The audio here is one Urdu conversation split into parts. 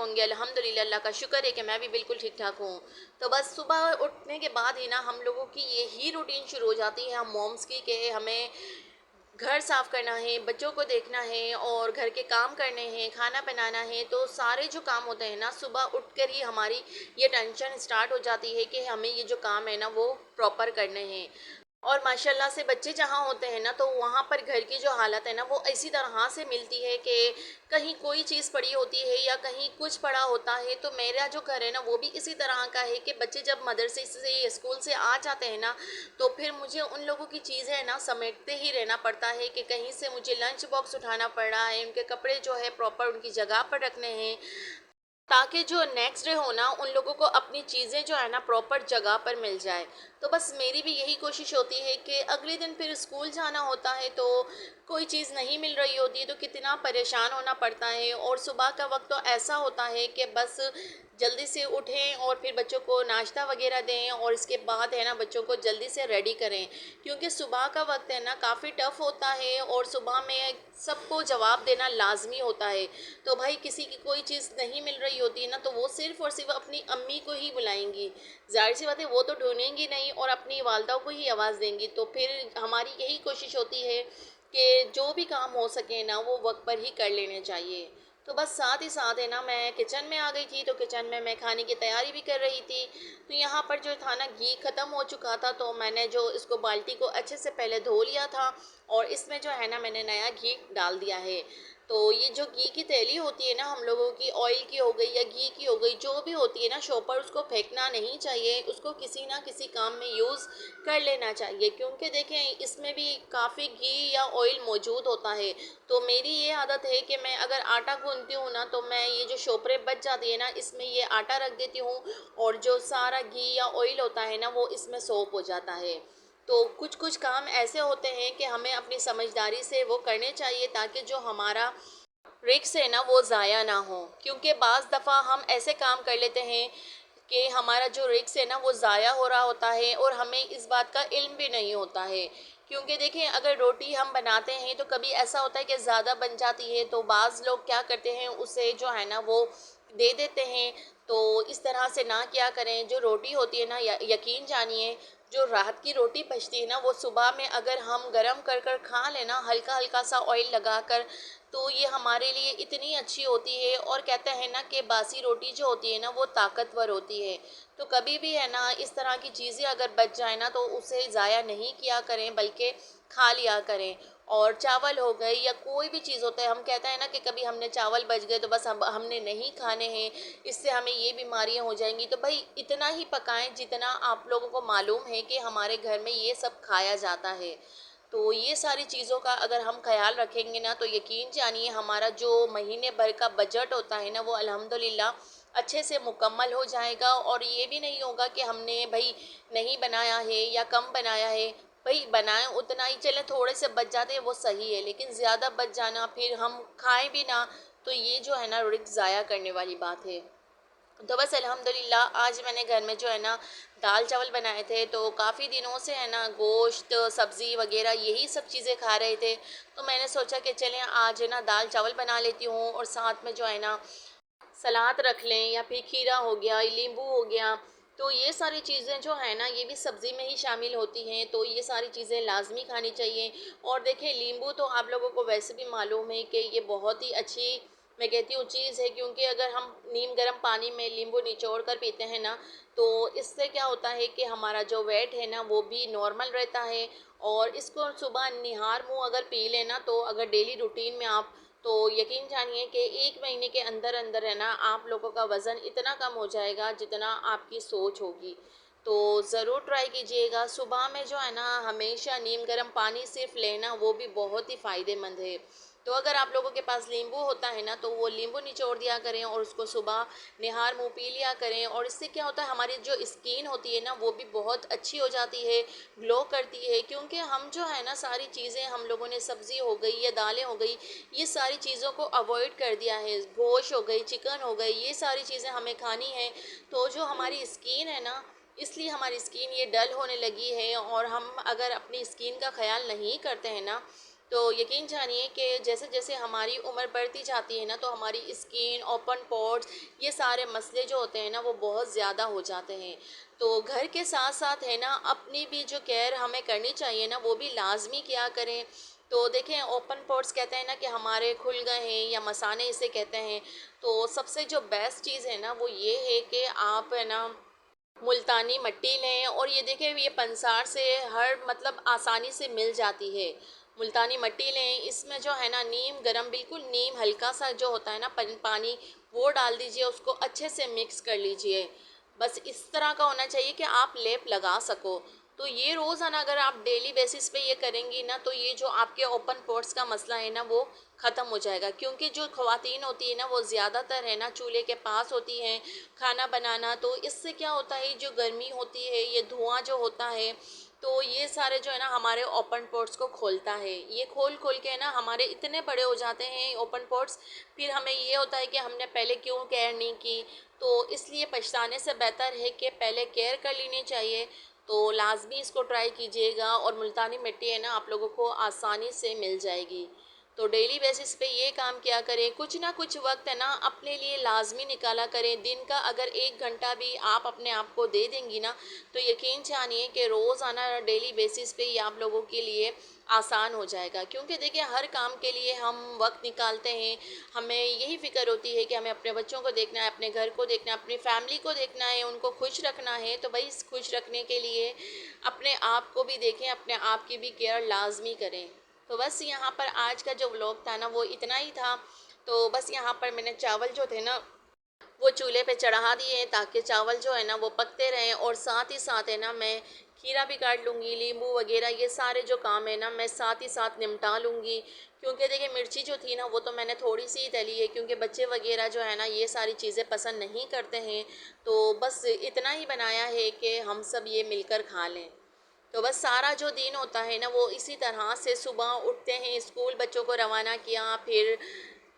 ہوں گے؟ الحمدللہ اللہ کا شکر ہے کہ میں بھی بالکل ٹھیک ٹھاک ہوں۔ تو بس صبح اٹھنے کے بعد ہی نا ہم لوگوں کی یہی روٹین شروع ہو جاتی ہے ہم مومس کی، کہ ہمیں گھر صاف کرنا ہے، بچوں کو دیکھنا ہے اور گھر کے کام کرنے ہیں، کھانا بنانا ہے۔ تو سارے جو کام ہوتے ہیں نا صبح اٹھ کر ہی ہماری یہ ٹینشن سٹارٹ ہو جاتی ہے کہ ہمیں یہ جو کام ہے نا وہ پراپر کرنے ہیں۔ اور ماشاءاللہ سے بچے جہاں ہوتے ہیں نا تو وہاں پر گھر کی جو حالت ہے نا وہ اسی طرح سے ملتی ہے کہ کہیں کوئی چیز پڑی ہوتی ہے یا کہیں کچھ پڑا ہوتا ہے۔ تو میرا جو گھر ہے نا وہ بھی اسی طرح کا ہے کہ بچے جب مدرسے سے اسکول سے آ جاتے ہیں نا تو پھر مجھے ان لوگوں کی چیزیں نا سمیٹتے ہی رہنا پڑتا ہے، کہ کہیں سے مجھے لنچ باکس اٹھانا پڑ رہا ہے، ان کے کپڑے جو ہے پراپر ان کی جگہ پر رکھنے ہیں، تاکہ جو نیکسٹ ڈے ہو نا ان لوگوں کو اپنی چیزیں جو ہے نا پراپر جگہ پر مل جائے۔ تو بس میری بھی یہی کوشش ہوتی ہے کہ اگلے دن پھر اسکول جانا ہوتا ہے تو کوئی چیز نہیں مل رہی ہوتی ہے تو کتنا پریشان ہونا پڑتا ہے، اور صبح کا وقت تو ایسا ہوتا ہے کہ بس جلدی سے اٹھیں اور پھر بچوں کو ناشتہ وغیرہ دیں، اور اس کے بعد ہے نا بچوں کو جلدی سے ریڈی کریں، کیونکہ صبح کا وقت ہے نا کافی ٹف ہوتا ہے اور صبح میں سب کو جواب دینا لازمی ہوتا ہے۔ تو بھائی کسی کی کوئی چیز نہیں مل رہی ہوتی ہے نا تو وہ صرف اور صرف اپنی امی کو ہی بلائیں گی، ظاہر سی بات ہے وہ تو ڈھونڈیں گی نہیں اور اپنی والدہ کو ہی آواز دیں گی۔ تو پھر ہماری یہی کوشش ہوتی ہے کہ جو بھی کام ہو سکے نا وہ وقت پر ہی کر لینے چاہیے۔ تو بس ساتھ ہی ساتھ ہے نا میں کچن میں آ گئی تھی، تو کچن میں کھانے کی تیاری بھی کر رہی تھی۔ تو یہاں پر جو تھا نا گھی ختم ہو چکا تھا، تو میں نے جو اس کو بالٹی کو اچھے سے پہلے دھو لیا تھا اور اس میں جو ہے نا میں نے نیا گھی ڈال دیا ہے۔ تو یہ جو گھی کی تیلی ہوتی ہے نا ہم لوگوں کی، آئل کی ہو گئی یا گھی کی ہو گئی، جو بھی ہوتی ہے نا شوپر، اس کو پھینکنا نہیں چاہیے، اس کو کسی نہ کسی کام میں یوز کر لینا چاہیے، کیونکہ دیکھیں اس میں بھی کافی گھی یا آئل موجود ہوتا ہے۔ تو میری یہ عادت ہے کہ میں اگر آٹا گوندتی ہوں نا تو میں یہ جو شوپریں بچ جاتی ہے نا اس میں یہ آٹا رکھ دیتی ہوں، اور جو سارا گھی یا آئل ہوتا ہے نا وہ اس میں سوپ ہو جاتا ہے۔ تو کچھ کام ایسے ہوتے ہیں کہ ہمیں اپنی سمجھداری سے وہ کرنے چاہیے تاکہ جو ہمارا رسک ہے نا وہ ضائع نہ ہو، کیونکہ بعض دفعہ ہم ایسے کام کر لیتے ہیں کہ ہمارا جو رسک ہے نا وہ ضائع ہو رہا ہوتا ہے اور ہمیں اس بات کا علم بھی نہیں ہوتا ہے۔ کیونکہ دیکھیں اگر روٹی ہم بناتے ہیں تو کبھی ایسا ہوتا ہے کہ زیادہ بن جاتی ہے، تو بعض لوگ کیا کرتے ہیں اسے جو ہے نا وہ دے دیتے ہیں۔ تو اس طرح سے نہ کیا کریں، جو روٹی ہوتی ہے نا یقین جانیے جو رات کی روٹی بچتی ہے نا وہ صبح میں اگر ہم گرم کر کر کھا لیں نا ہلکا ہلکا سا آئل لگا کر، تو یہ ہمارے لیے اتنی اچھی ہوتی ہے، اور کہتے ہیں نا کہ باسی روٹی جو ہوتی ہے نا وہ طاقتور ہوتی ہے۔ تو کبھی بھی ہے نا اس طرح کی چیزیں اگر بچ جائیں نا تو اسے ضائع نہیں کیا کریں بلکہ کھا لیا کریں۔ اور چاول ہو گئے یا کوئی بھی چیز ہوتا ہے، ہم کہتے ہیں نا کہ کبھی ہم نے چاول بچ گئے تو بس ہم نے نہیں کھانے ہیں، اس سے ہمیں یہ بیماریاں ہو جائیں گی، تو بھائی اتنا ہی پکائیں جتنا آپ لوگوں کو معلوم ہے کہ ہمارے گھر میں یہ سب کھایا جاتا ہے۔ تو یہ ساری چیزوں کا اگر ہم خیال رکھیں گے نا تو یقین جانیے ہمارا جو مہینے بھر کا بجٹ ہوتا ہے نا وہ الحمدللہ اچھے سے مکمل ہو جائے گا، اور یہ بھی نہیں ہوگا کہ ہم نے بھائی نہیں بنایا ہے یا کم بنایا ہے۔ بھائی بنائیں اتنا ہی، چلیں تھوڑے سے بچ جاتے ہیں وہ صحیح ہے، لیکن زیادہ بچ جانا پھر ہم کھائیں بھی نہ تو یہ جو ہے نا رزق ضائع کرنے والی بات ہے۔ تو بس الحمدللہ آج میں نے گھر میں جو ہے نا دال چاول بنائے تھے، تو کافی دنوں سے ہے نا گوشت سبزی وغیرہ یہی سب چیزیں کھا رہے تھے، تو میں نے سوچا کہ چلیں آج ہے نا دال چاول بنا لیتی ہوں، اور ساتھ میں جو ہے نا سلاد رکھ لیں، یا پھر کھیرا ہو گیا، لیمبو ہو گیا۔ تو یہ ساری چیزیں جو ہیں نا یہ بھی سبزی میں ہی شامل ہوتی ہیں، تو یہ ساری چیزیں لازمی کھانی چاہیے۔ اور دیکھیں لیمبو تو آپ لوگوں کو ویسے بھی معلوم ہے کہ یہ بہت ہی اچھی میں کہتی ہوں چیز ہے، کیونکہ اگر ہم نیم گرم پانی میں لیمبو نچوڑ کر پیتے ہیں نا تو اس سے کیا ہوتا ہے کہ ہمارا جو ویٹ ہے نا وہ بھی نارمل رہتا ہے، اور اس کو صبح نہار منہ اگر پی لینا تو اگر ڈیلی روٹین میں آپ، تو یقین جانیے کہ 1 مہینے کے اندر اندر ہے نا آپ لوگوں کا وزن اتنا کم ہو جائے گا جتنا آپ کی سوچ ہوگی۔ تو ضرور ٹرائی کیجئے گا، صبح میں جو ہے نا ہمیشہ نیم گرم پانی صرف لینا وہ بھی بہت ہی فائدے مند ہے۔ تو اگر آپ لوگوں کے پاس لیمبو ہوتا ہے نا تو وہ لیمبو نچوڑ دیا کریں اور اس کو صبح نہار منہ پی لیا کریں، اور اس سے کیا ہوتا ہے ہماری جو اسکین ہوتی ہے نا وہ بھی بہت اچھی ہو جاتی ہے، گلو کرتی ہے، کیونکہ ہم جو ہے نا ساری چیزیں ہم لوگوں نے سبزی ہو گئی یا دالیں ہو گئی یہ ساری چیزوں کو اوائڈ کر دیا ہے، گوشت ہو گئی، چکن ہو گئی، یہ ساری چیزیں ہمیں کھانی ہے، تو جو ہماری اسکین ہے نا اس لیے ہماری اسکین یہ ڈل ہونے لگی ہے، اور ہم اگر اپنی اسکین کا خیال نہیں کرتے ہیں نا تو یقین جانیے کہ جیسے جیسے ہماری عمر بڑھتی جاتی ہے نا تو ہماری اسکن، اوپن پورس، یہ سارے مسئلے جو ہوتے ہیں نا وہ بہت زیادہ ہو جاتے ہیں۔ تو گھر کے ساتھ ساتھ ہے نا اپنی بھی جو کیئر ہمیں کرنی چاہیے نا وہ بھی لازمی کیا کریں۔ تو دیکھیں اوپن پورس کہتے ہیں نا کہ ہمارے کھل گئے ہیں یا مثانے اسے کہتے ہیں، تو سب سے جو بیسٹ چیز ہے نا وہ یہ ہے کہ آپ ہے نا ملتانی مٹی لیں، اور یہ دیکھیں یہ پنسار سے ہر مطلب آسانی سے مل جاتی ہے۔ ملتانی مٹی لیں، اس میں جو ہے نا نیم گرم، بالکل نیم ہلکا سا جو ہوتا ہے نا پانی، وہ ڈال دیجئے، اس کو اچھے سے مکس کر لیجئے۔ بس اس طرح کا ہونا چاہیے کہ آپ لیپ لگا سکو۔ تو یہ روزانہ اگر آپ ڈیلی بیسس پہ یہ کریں گی نا تو یہ جو آپ کے اوپن پورس کا مسئلہ ہے نا وہ ختم ہو جائے گا، کیونکہ جو خواتین ہوتی ہے نا وہ زیادہ تر ہے نا چولہے کے پاس ہوتی ہیں کھانا بنانا، تو اس سے کیا ہوتا ہے جو گرمی ہوتی ہے، یہ دھواں جو ہوتا ہے، تو یہ سارے جو ہے نا ہمارے اوپن پورٹس کو کھولتا ہے۔ یہ کھول کے نا ہمارے اتنے بڑے ہو جاتے ہیں اوپن پورٹس، پھر ہمیں یہ ہوتا ہے کہ ہم نے پہلے کیوں کیئر نہیں کی۔ تو اس لیے پچھتانے سے بہتر ہے کہ پہلے کیئر کر لینی چاہیے۔ تو لازمی اس کو ٹرائی کیجئے گا، اور ملتانی مٹی ہے نا آپ لوگوں کو آسانی سے مل جائے گی۔ تو ڈیلی بیسس پہ یہ کام کیا کریں، کچھ نہ کچھ وقت ہے نا اپنے لیے لازمی نکالا کریں۔ دن کا اگر 1 گھنٹہ بھی آپ اپنے آپ کو دے دیں گی نا تو یقین جانیے کہ روزانہ ڈیلی بیسس پہ یہ آپ لوگوں کے لیے آسان ہو جائے گا، کیونکہ دیکھیں ہر کام کے لیے ہم وقت نکالتے ہیں، ہمیں یہی فکر ہوتی ہے کہ ہمیں اپنے بچوں کو دیکھنا ہے، اپنے گھر کو دیکھنا ہے، اپنی فیملی کو دیکھنا ہے، ان کو خوش رکھنا ہے۔ تو بھائی اس خوش رکھنے کے لیے اپنے آپ کو بھی دیکھیں، اپنے آپ کی بھی کیئر لازمی کریں۔ تو بس یہاں پر آج کا جو ولاگ تھا نا وہ اتنا ہی تھا۔ تو بس یہاں پر میں نے چاول جو تھے نا وہ چولہے پہ چڑھا دیے تاکہ چاول جو ہے نا وہ پکتے رہیں، اور ساتھ ہی ساتھ ہے نا میں کھیرا بھی کاٹ لوں گی، لیمبو وغیرہ یہ سارے جو کام ہے نا میں ساتھ ہی ساتھ نمٹا لوں گی، کیونکہ دیکھیں مرچی جو تھی نا وہ تو میں نے تھوڑی سی ہی ڈلی ہے، کیونکہ بچے وغیرہ جو ہے نا یہ ساری چیزیں پسند نہیں کرتے ہیں، تو بس اتنا ہی بنایا ہے کہ ہم سب یہ مل کر کھا لیں۔ تو بس سارا جو دن ہوتا ہے نا وہ اسی طرح سے صبح اٹھتے ہیں، اسکول بچوں کو روانہ کیا، پھر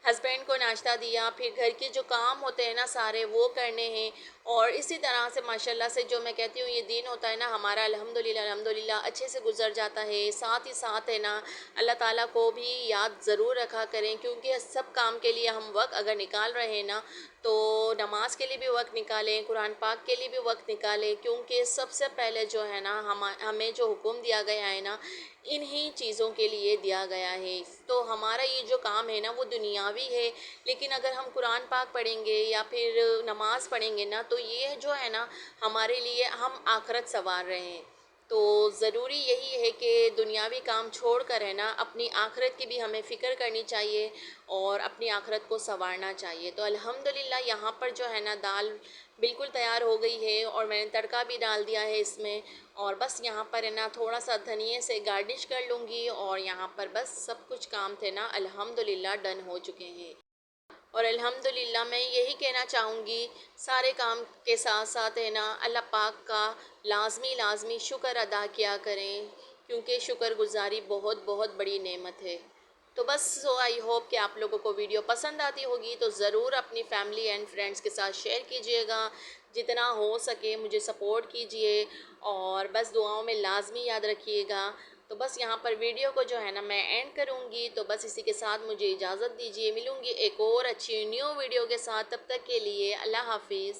ہسبینڈ کو ناشتہ دیا، پھر گھر کے جو کام ہوتے ہیں نا سارے وہ کرنے ہیں، اور اسی طرح سے ماشاءاللہ سے جو میں کہتی ہوں یہ دن ہوتا ہے نا ہمارا الحمدللہ اچھے سے گزر جاتا ہے۔ ساتھ ہی ساتھ ہے نا اللہ تعالیٰ کو بھی یاد ضرور رکھا کریں، کیونکہ سب کام کے لیے ہم وقت اگر نکال رہے ہیں نا تو نماز کے لیے بھی وقت نکالیں، قرآن پاک کے لیے بھی وقت نکالیں، کیونکہ سب سے پہلے جو ہے نا ہمیں جو حکم دیا گیا ہے نا انہی چیزوں کے لیے دیا گیا ہے۔ تو ہمارا یہ جو کام ہے نا وہ دنیاوی ہے، لیکن اگر ہم قرآن پاک پڑھیں گے یا پھر نماز پڑھیں گے نا تو یہ جو ہے نا ہمارے لیے ہم آخرت سنوار رہے ہیں۔ تو ضروری یہی ہے کہ دنیاوی کام چھوڑ کر ہے نا اپنی آخرت کی بھی ہمیں فکر کرنی چاہیے، اور اپنی آخرت کو سنوارنا چاہیے۔ تو الحمدللہ یہاں پر جو ہے نا دال بالکل تیار ہو گئی ہے، اور میں نے تڑکا بھی ڈال دیا ہے اس میں، اور بس یہاں پر ہے نا تھوڑا سا دھنیے سے گارنش کر لوں گی، اور یہاں پر بس سب کچھ کام تھے نا الحمدللہ ڈن ہو چکے ہیں۔ اور الحمدللہ میں یہی کہنا چاہوں گی سارے کام کے ساتھ ساتھ ہے نا اللہ پاک کا لازمی شکر ادا کیا کریں، کیونکہ شکر گزاری بہت بہت بڑی نعمت ہے۔ تو بس آئی ہوپ کہ آپ لوگوں کو ویڈیو پسند آتی ہوگی، تو ضرور اپنی فیملی اینڈ فرینڈس کے ساتھ شیئر کیجئے گا، جتنا ہو سکے مجھے سپورٹ کیجئے، اور بس دعاؤں میں لازمی یاد رکھیے گا۔ تو بس یہاں پر ویڈیو کو جو ہے نا میں اینڈ کروں گی، تو بس اسی کے ساتھ مجھے اجازت دیجیے، ملوں گی ایک اور اچھی نیو ویڈیو کے ساتھ، تب تک کے لیے اللہ حافظ۔